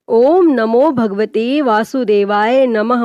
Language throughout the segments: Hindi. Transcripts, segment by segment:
ओम नमो भगवते वासुदेवाय नमः।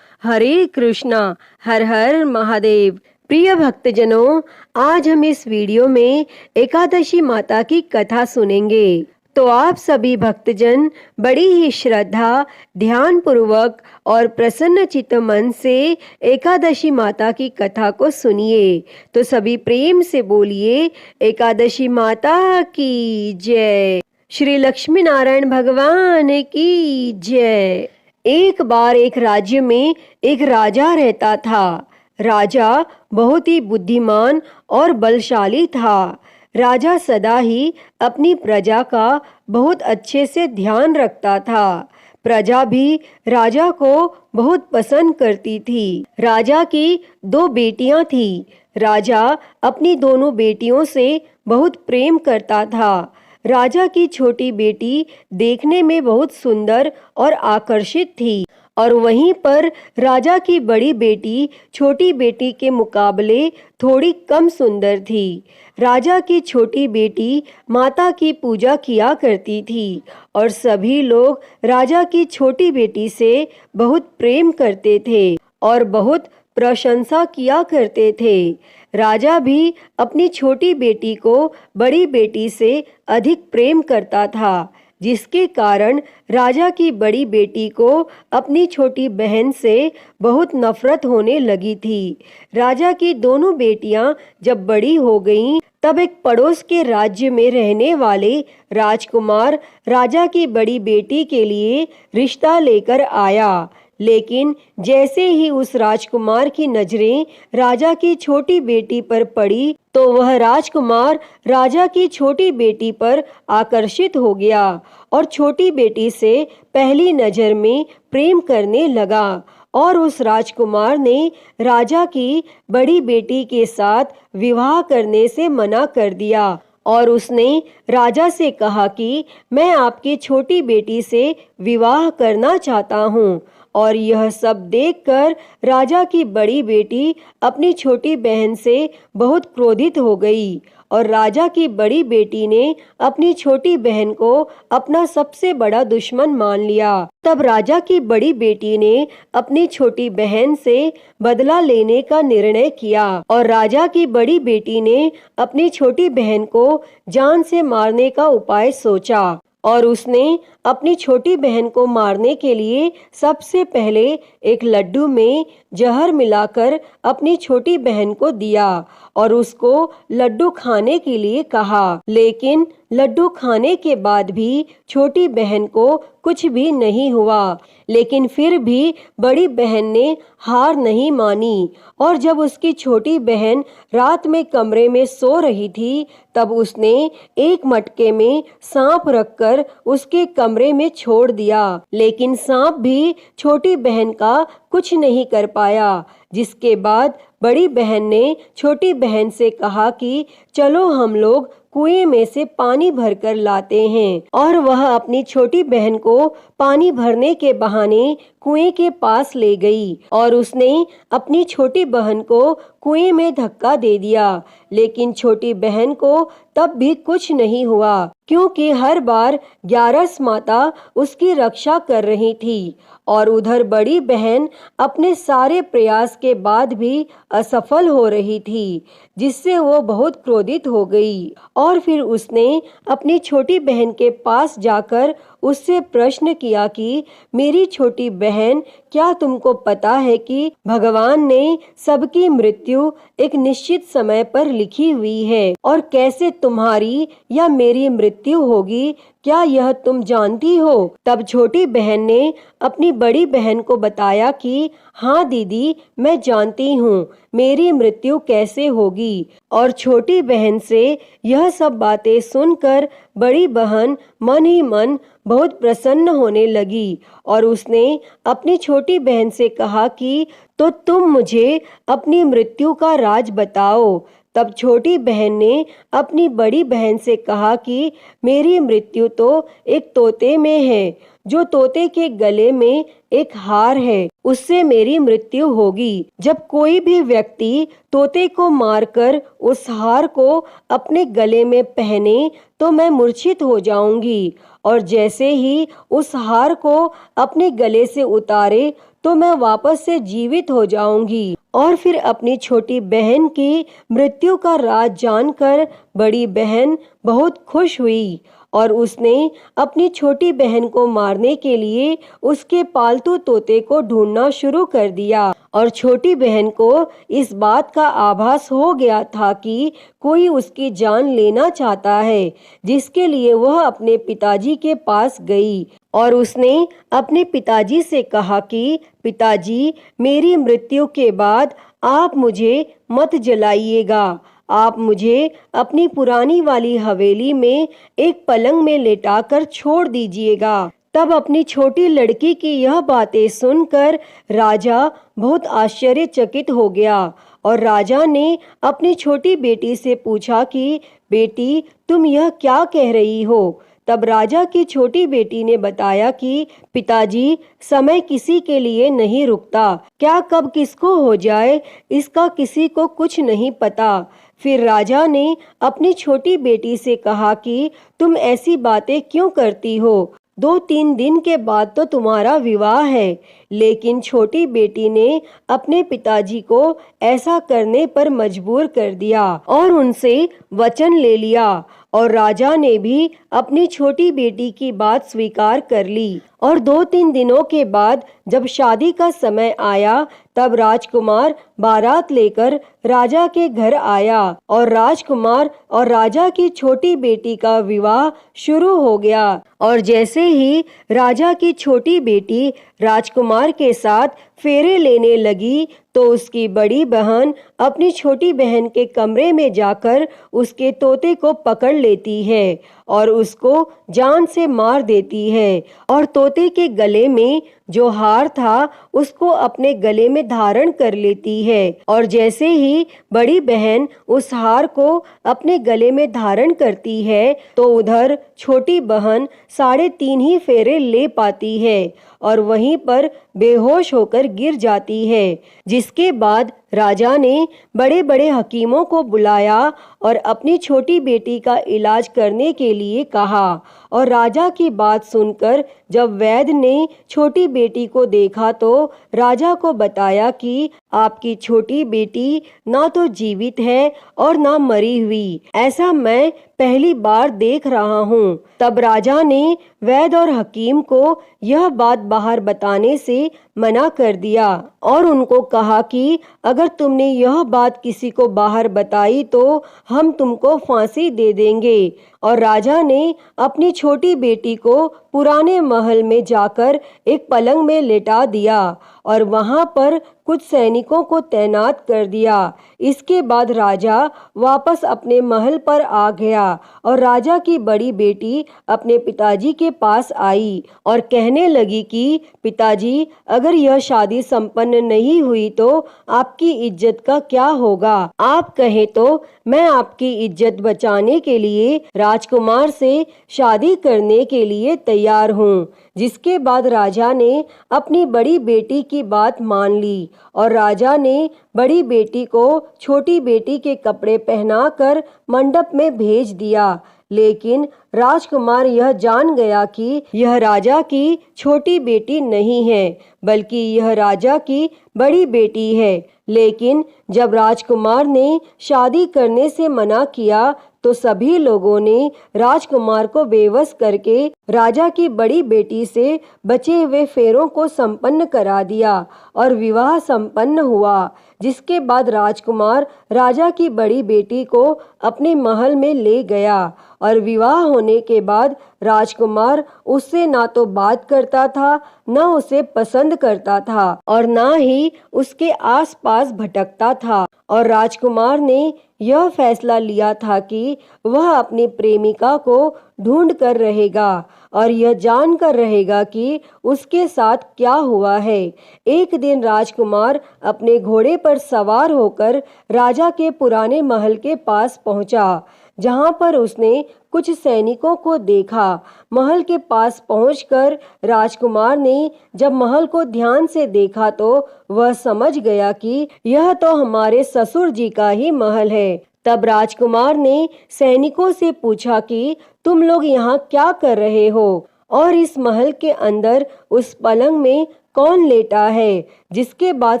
हरे कृष्णा, हर हर महादेव। प्रिय भक्तजनों, आज हम इस वीडियो में एकादशी माता की कथा सुनेंगे। तो आप सभी भक्तजन बड़ी ही श्रद्धा, ध्यान पूर्वक और प्रसन्न चित्त मन से एकादशी माता की कथा को सुनिए। तो सभी प्रेम से बोलिए, एकादशी माता की जय। श्री लक्ष्मी नारायण भगवान की जय। एक बार एक राज्य में एक राजा रहता था। राजा बहुत ही बुद्धिमान और बलशाली था। राजा सदा ही अपनी प्रजा का बहुत अच्छे से ध्यान रखता था। प्रजा भी राजा को बहुत पसंद करती थी। राजा की 2 बेटियां थी। राजा अपनी दोनों बेटियों से बहुत प्रेम करता था। राजा की छोटी बेटी देखने में बहुत सुंदर और आकर्षित थी, और वहीं पर राजा की बड़ी बेटी छोटी बेटी के मुकाबले थोड़ी कम सुंदर थी। राजा की छोटी बेटी माता की पूजा किया करती थी, और सभी लोग राजा की छोटी बेटी से बहुत प्रेम करते थे और बहुत प्रशंसा किया करते थे। राजा भी अपनी छोटी बेटी को बड़ी बेटी से अधिक प्रेम करता था, जिसके कारण राजा की बड़ी बेटी को अपनी छोटी बहन से बहुत नफरत होने लगी थी। राजा की दोनों बेटियां जब बड़ी हो गईं, तब एक पड़ोस के राज्य में रहने वाले राजकुमार राजा की बड़ी बेटी के लिए रिश्ता लेकर आया। लेकिन जैसे ही उस राजकुमार की नजरें राजा की छोटी बेटी पर पड़ी, तो वह राजकुमार राजा की छोटी बेटी पर आकर्षित हो गया और छोटी बेटी से पहली नजर में प्रेम करने लगा। और उस राजकुमार ने राजा की बड़ी बेटी के साथ विवाह करने से मना कर दिया, और उसने राजा से कहा कि मैं आपकी छोटी बेटी से विवाह करना चाहता हूँ। और यह सब देखकर राजा की बड़ी बेटी अपनी छोटी बहन से बहुत क्रोधित हो गई, और राजा की बड़ी बेटी ने अपनी छोटी बहन को अपना सबसे बड़ा दुश्मन मान लिया। तब राजा की बड़ी बेटी ने अपनी छोटी बहन से बदला लेने का निर्णय किया, और राजा की बड़ी बेटी ने अपनी छोटी बहन को जान से मारने का उपाय सोचा। और उसने अपनी छोटी बहन को मारने के लिए सबसे पहले एक लड्डू में जहर मिलाकर अपनी छोटी बहन को दिया और उसको लड्डू खाने के लिए कहा। लेकिन लड्डू खाने के बाद भी छोटी बहन को कुछ भी नहीं हुआ। लेकिन फिर भी बड़ी बहन ने हार नहीं मानी, और जब उसकी छोटी बहन रात में कमरे में सो रही थी, तब उसने एक मटके में सांप रखकर उसके कमरे में छोड़ दिया। लेकिन सांप भी छोटी बहन का कुछ नहीं कर पाया। जिसके बाद बड़ी बहन ने छोटी बहन से कहा कि चलो हम लोग कुएं में से पानी भरकर लाते हैं। और वह अपनी छोटी बहन को पानी भरने के बहाने कुएं के पास ले गई, और उसने अपनी छोटी बहन को कुएं में धक्का दे दिया। लेकिन छोटी बहन को तब भी कुछ नहीं हुआ, क्योंकि हर बार ग्यारस माता उसकी रक्षा कर रही थी। और उधर बड़ी बहन अपने सारे प्रयास के बाद भी असफल हो रही थी, जिससे वो बहुत क्रोधित हो गई। और फिर उसने अपनी छोटी बहन के पास जाकर उससे प्रश्न किया कि मेरी छोटी बहन, क्या तुमको पता है कि भगवान ने सबकी मृत्यु एक निश्चित समय पर लिखी हुई है, और कैसे तुम्हारी या मेरी मृत्यु होगी, क्या यह तुम जानती हो? तब छोटी बहन ने अपनी बड़ी बहन को बताया कि हाँ दीदी, मैं जानती हूँ मेरी मृत्यु कैसे होगी। और छोटी बहन से यह सब बातें सुनकर बड़ी बहन मन ही मन बहुत प्रसन्न होने लगी, और उसने अपनी छोटी बहन से कहा कि तो तुम मुझे अपनी मृत्यु का राज बताओ। तब छोटी बहन ने अपनी बड़ी बहन से कहा कि मेरी मृत्यु तो एक तोते में है, जो तोते के गले में एक हार है, उससे मेरी मृत्यु होगी। जब कोई भी व्यक्ति तोते को मारकर उस हार को अपने गले में पहने, तो मैं मूर्छित हो जाऊंगी, और जैसे ही उस हार को अपने गले से उतारे तो मैं वापस से जीवित हो जाऊंगी। और फिर अपनी छोटी बहन की मृत्यु का राज जानकर बड़ी बहन बहुत खुश हुई और उसने अपनी छोटी बहन को मारने के लिए उसके पालतू तोते को ढूंढना शुरू कर दिया। और छोटी बहन को इस बात का आभास हो गया था कि कोई उसकी जान लेना चाहता है, जिसके लिए वह अपने पिताजी के पास गई और उसने अपने पिताजी से कहा कि पिताजी, मेरी मृत्यु के बाद आप मुझे मत जलाइएगा, आप मुझे अपनी पुरानी वाली हवेली में एक पलंग में लेटाकर छोड़ दीजिएगा। तब अपनी छोटी लड़की की यह बातें सुनकर राजा बहुत आश्चर्यचकित हो गया और राजा ने अपनी छोटी बेटी से पूछा कि बेटी, तुम यह क्या कह रही हो? तब राजा की छोटी बेटी ने बताया कि पिताजी, समय किसी के लिए नहीं रुकता, क्या कब किसको हो जाए इसका किसी को कुछ नहीं पता। फिर राजा ने अपनी छोटी बेटी से कहा कि तुम ऐसी बातें क्यों करती हो? 2-3 दिन के बाद तो तुम्हारा विवाह है। लेकिन छोटी बेटी ने अपने पिताजी को ऐसा करने पर मजबूर कर दिया और उनसे वचन ले लिया और राजा ने भी अपनी छोटी बेटी की बात स्वीकार कर ली। और 2-3 दिनों के बाद जब शादी का समय आया तब राजकुमार बारात लेकर राजा के घर आया और राजकुमार और राजा की छोटी बेटी का विवाह शुरू हो गया। और जैसे ही राजा की छोटी बेटी राजकुमार के साथ फेरे लेने लगी तो उसकी बड़ी बहन अपनी छोटी बहन के कमरे में जाकर उसके तोते को पकड़ लेती है और उसको जान से मार देती है और तोते के गले में जो हार था उसको अपने गले में धारण कर लेती है। और जैसे ही बड़ी बहन उस हार को अपने गले में धारण करती है तो उधर छोटी बहन 3.5 ही फेरे ले पाती है और वहीं पर बेहोश होकर गिर जाती है। जिसके बाद राजा ने बड़े बड़े हकीमों को बुलाया और अपनी छोटी बेटी का इलाज करने के लिए कहा। और राजा की बात सुनकर जब वैद्य ने छोटी बेटी को देखा तो राजा को बताया कि आपकी छोटी बेटी ना तो जीवित है और ना मरी हुई, ऐसा मैं पहली बार देख रहा हूँ। तब राजा ने वैद्य और हकीम को यह बात बाहर बताने से मना कर दिया और उनको कहा कि अगर तुमने यह बात किसी को बाहर बताई तो हम तुमको फांसी दे देंगे। और राजा ने अपनी छोटी बेटी को पुराने महल में जाकर एक पलंग में लेटा दिया और वहां पर कुछ सैनिकों को तैनात कर दिया। इसके बाद राजा वापस अपने महल पर आ गया और राजा की बड़ी बेटी अपने पिताजी के पास आई और कहने लगी कि पिताजी, अगर यह शादी संपन्न नहीं हुई तो आपकी इज्जत का क्या होगा? आप कहें तो मैं आपकी इज्जत बचाने के लिए राजकुमार से शादी करने के लिए तैयार हूँ। जिसके बाद राजा ने अपनी बड़ी बेटी की बात मान ली और राजा ने बड़ी बेटी को छोटी बेटी के कपड़े पहनाकर मंडप में भेज दिया। लेकिन राजकुमार यह जान गया कि यह राजा की छोटी बेटी नहीं है बल्कि यह राजा की बड़ी बेटी है। लेकिन जब राजकुमार ने शादी करने से मना किया तो सभी लोगों ने राजकुमार को बेवश करके राजा की बड़ी बेटी से बचे हुए फेरों को संपन्न करा दिया और विवाह संपन्न हुआ। जिसके बाद राजकुमार राजा की बड़ी बेटी को अपने महल में ले गया और विवाह होने के बाद राजकुमार उससे ना तो बात करता था, न उसे पसंद करता था और ना ही उसके आसपास भटकता था। और राजकुमार ने यह फैसला लिया था कि वह अपनी प्रेमिका को ढूंढ कर रहेगा और यह जानकर रहेगा कि उसके साथ क्या हुआ है। एक दिन राजकुमार अपने घोड़े पर सवार होकर राजा के पुराने महल के पास पहुंचा, जहां पर उसने कुछ सैनिकों को देखा। महल के पास पहुंचकर राजकुमार ने जब महल को ध्यान से देखा तो वह समझ गया कि यह तो हमारे ससुर जी का ही महल है। तब राजकुमार ने सैनिकों से पूछा कि तुम लोग यहाँ क्या कर रहे हो और इस महल के अंदर उस पलंग में कौन लेटा है। जिसके बाद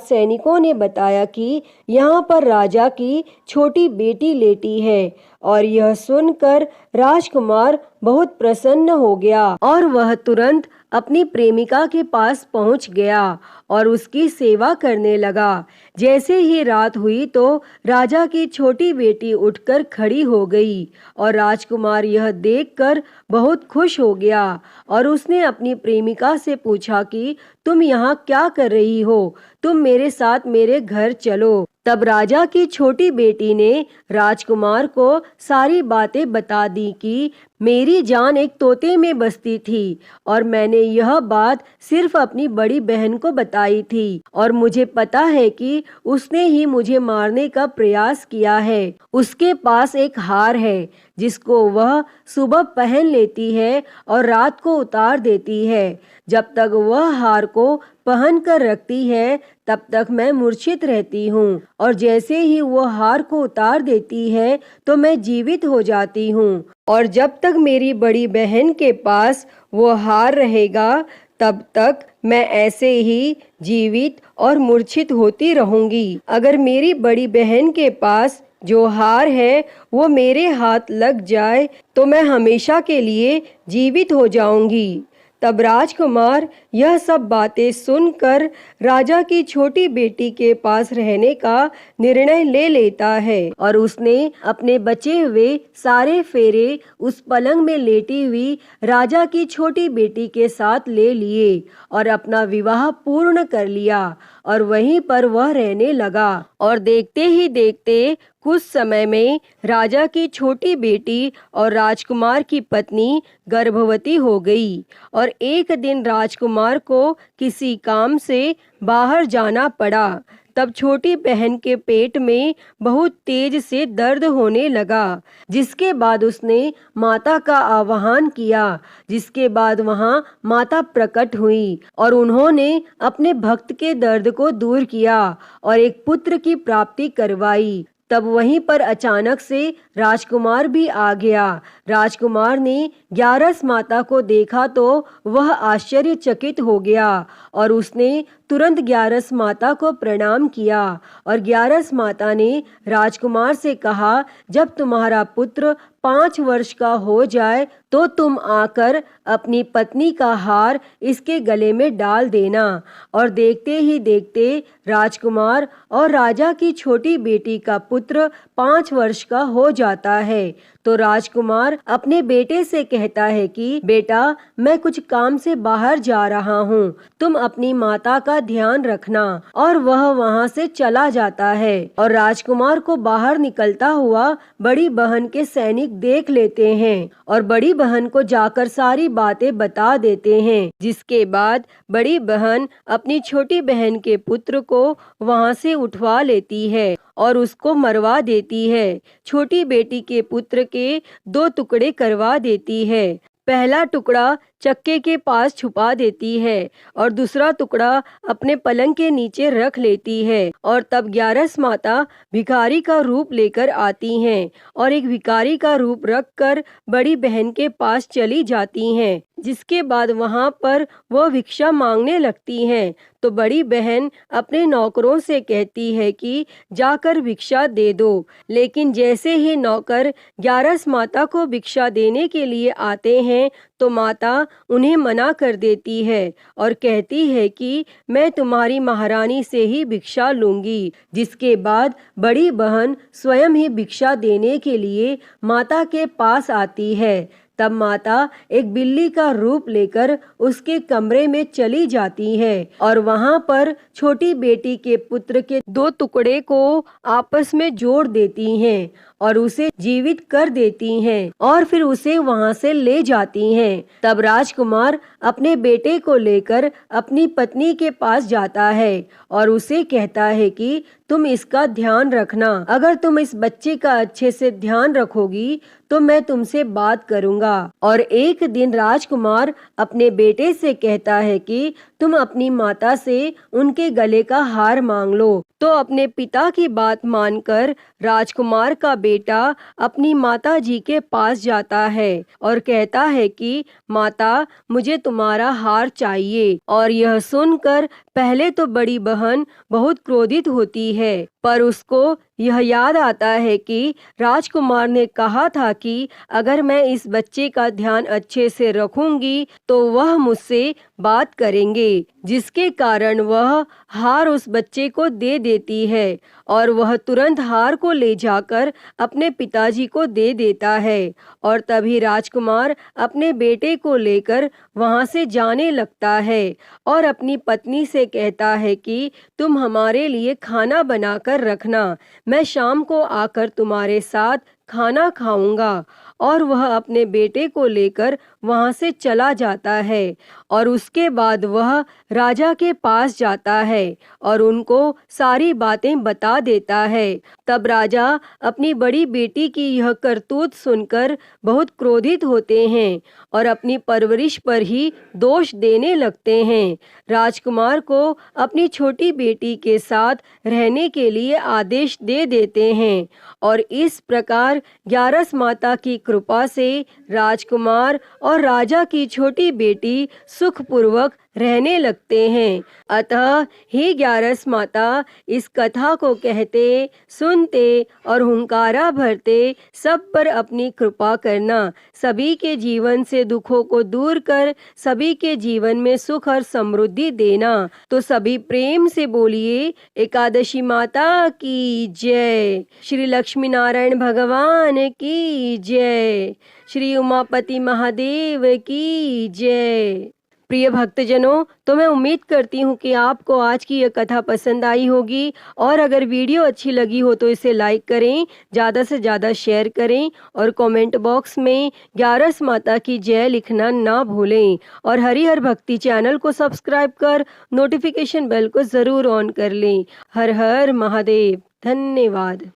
सैनिकों ने बताया कि यहाँ पर राजा की छोटी बेटी लेटी है। और यह सुनकर राजकुमार बहुत प्रसन्न हो गया और वह तुरंत अपनी प्रेमिका के पास पहुंच गया और उसकी सेवा करने लगा। जैसे ही रात हुई तो राजा की छोटी बेटी उठकर खड़ी हो गई और राजकुमार यह देखकर बहुत खुश हो गया और उसने अपनी प्रेमिका से पूछा कि तुम यहाँ क्या कर रही हो, तुम मेरे साथ मेरे घर चलो। तब राजा की छोटी बेटी ने राजकुमार को सारी बातें बता दी कि मेरी जान एक तोते में बसती थी और मैंने यह बात सिर्फ अपनी बड़ी बहन को बताई थी और मुझे पता है कि उसने ही मुझे मारने का प्रयास किया है। उसके पास एक हार है जिसको वह सुबह पहन लेती है और रात को उतार देती है। जब तक वह हार को पहन कर रखती है तब तक मैं मूर्छित रहती हूँ और जैसे ही वो हार को उतार देती है तो मैं जीवित हो जाती हूँ और जब तक मेरी बड़ी बहन के पास वो हार रहेगा तब तक मैं ऐसे ही जीवित और मूर्छित होती रहूंगी। अगर मेरी बड़ी बहन के पास जो हार है वो मेरे हाथ लग जाए तो मैं हमेशा के लिए जीवित हो जाऊंगी। तब राजकुमार यह सब बातें सुनकर राजा की छोटी बेटी के पास रहने का निर्णय ले लेता है और उसने अपने बचे हुए सारे फेरे उस पलंग में लेटी हुई राजा की छोटी बेटी के साथ ले लिए और अपना विवाह पूर्ण कर लिया और वहीं पर वह रहने लगा। और देखते ही देखते कुछ समय में राजा की छोटी बेटी और राजकुमार की पत्नी गर्भवती हो गई और एक दिन राजकुमार को किसी काम से बाहर जाना पड़ा। तब छोटी बहन के पेट में बहुत तेज से दर्द होने लगा, जिसके बाद उसने माता का आह्वान किया। जिसके बाद वहां माता प्रकट हुई और उन्होंने अपने भक्त के दर्द को दूर किया और एक पुत्र की प्राप्ति करवाई। तब वहीं पर अचानक से राजकुमार भी आ गया। राजकुमार ने ग्यारस माता को देखा तो वह आश्चर्यचकित हो गया और उसने तुरंत ग्यारस माता को प्रणाम किया और ग्यारस माता ने राजकुमार से कहा, जब तुम्हारा पुत्र 5 वर्ष का हो जाए तो तुम आकर अपनी पत्नी का हार इसके गले में डाल देना। और देखते ही देखते राजकुमार और राजा की छोटी बेटी का पुत्र 5 वर्ष का हो जाता है। तो राजकुमार अपने बेटे से कहता है कि बेटा, मैं कुछ काम से बाहर जा रहा हूँ, तुम अपनी माता का ध्यान रखना। और वह वहाँ से चला जाता है और राजकुमार को बाहर निकलता हुआ बड़ी बहन के सैनिक देख लेते हैं और बड़ी बहन को जाकर सारी बातें बता देते हैं। जिसके बाद बड़ी बहन अपनी छोटी बहन के पुत्र को वहाँ से उठवा लेती है और उसको मरवा देती है। छोटी बेटी के पुत्र के 2 टुकड़े करवा देती है। पहला टुकड़ा चक्के के पास छुपा देती है और दूसरा टुकड़ा अपने पलंग के नीचे रख लेती है। और तब ग्यारस माता भिखारी का रूप लेकर आती हैं और एक भिखारी का रूप रखकर बड़ी बहन के पास चली जाती हैं। जिसके बाद वहां पर वो भिक्षा मांगने लगती हैं। तो बड़ी बहन अपने नौकरों से कहती है कि जाकर भिक्षा दे दो। लेकिन जैसे ही नौकर ग्यारस माता को भिक्षा देने के लिए आते हैं तो माता उन्हें मना कर देती है और कहती है कि मैं तुम्हारी महारानी से ही भिक्षा लूंगी। जिसके बाद बड़ी बहन स्वयं ही भिक्षा देने के लिए माता के पास आती है। तब माता एक बिल्ली का रूप लेकर उसके कमरे में चली जाती है और वहां पर छोटी बेटी के पुत्र के 2 टुकड़े को आपस में जोड़ देती हैं और उसे जीवित कर देती हैं और फिर उसे वहां से ले जाती हैं। तब राजकुमार अपने बेटे को लेकर अपनी पत्नी के पास जाता है और उसे कहता है कि तुम इसका ध्यान रखना, अगर तुम इस बच्चे का अच्छे से ध्यान रखोगी तो मैं तुमसे बात करूंगा। और एक दिन राजकुमार अपने बेटे से कहता है कि तुम अपनी माता से उनके गले का हार मांग लो। तो अपने पिता की बात मानकर राजकुमार का बेटा अपनी माता जी के पास जाता है और कहता है कि माता, मुझे तुम्हारा हार चाहिए। और यह सुनकर पहले तो बड़ी बहन बहुत क्रोधित होती है, पर उसको यह याद आता है कि राजकुमार ने कहा था कि अगर मैं इस बच्चे का ध्यान अच्छे से रखूंगी तो वह मुझसे बात करेंगे, जिसके कारण वह हार उस बच्चे को दे देती है और वह तुरंत हार को ले जाकर अपने पिताजी को दे देता है। और तभी राजकुमार अपने बेटे को लेकर वहां से जाने लगता है और अपनी पत्नी से कहता है कि तुम हमारे लिए खाना बनाकर रखना, मैं शाम को आकर तुम्हारे साथ खाना खाऊंगा। और वह अपने बेटे को लेकर वहां से चला जाता है और उसके बाद वह राजा के पास जाता है और उनको सारी बातें बता देता है। तब राजा अपनी बड़ी बेटी की यह करतूत सुनकर बहुत क्रोधित होते हैं और अपनी परवरिश पर ही दोष देने लगते हैं। राजकुमार को अपनी छोटी बेटी के साथ रहने के लिए आदेश दे देते हैं और इस प्रकार ग्यारस माता की कृपा से राजकुमार और राजा की छोटी बेटी सुखपूर्वक रहने लगते हैं। अतः हे ग्यारस माता, इस कथा को कहते, सुनते और हुंकारा भरते सब पर अपनी कृपा करना, सभी के जीवन से दुखों को दूर कर सभी के जीवन में सुख और समृद्धि देना। तो सभी प्रेम से बोलिए एकादशी माता की जय, श्री लक्ष्मी नारायण भगवान की जय, श्री उमापति महादेव की जय। प्रिय भक्तजनों, तो मैं उम्मीद करती हूँ कि आपको आज की यह कथा पसंद आई होगी और अगर वीडियो अच्छी लगी हो तो इसे लाइक करें, ज़्यादा से ज़्यादा शेयर करें और कमेंट बॉक्स में ग्यारस माता की जय लिखना ना भूलें और हरिहर भक्ति चैनल को सब्सक्राइब कर नोटिफिकेशन बेल को ज़रूर ऑन कर लें। हर हर महादेव। धन्यवाद।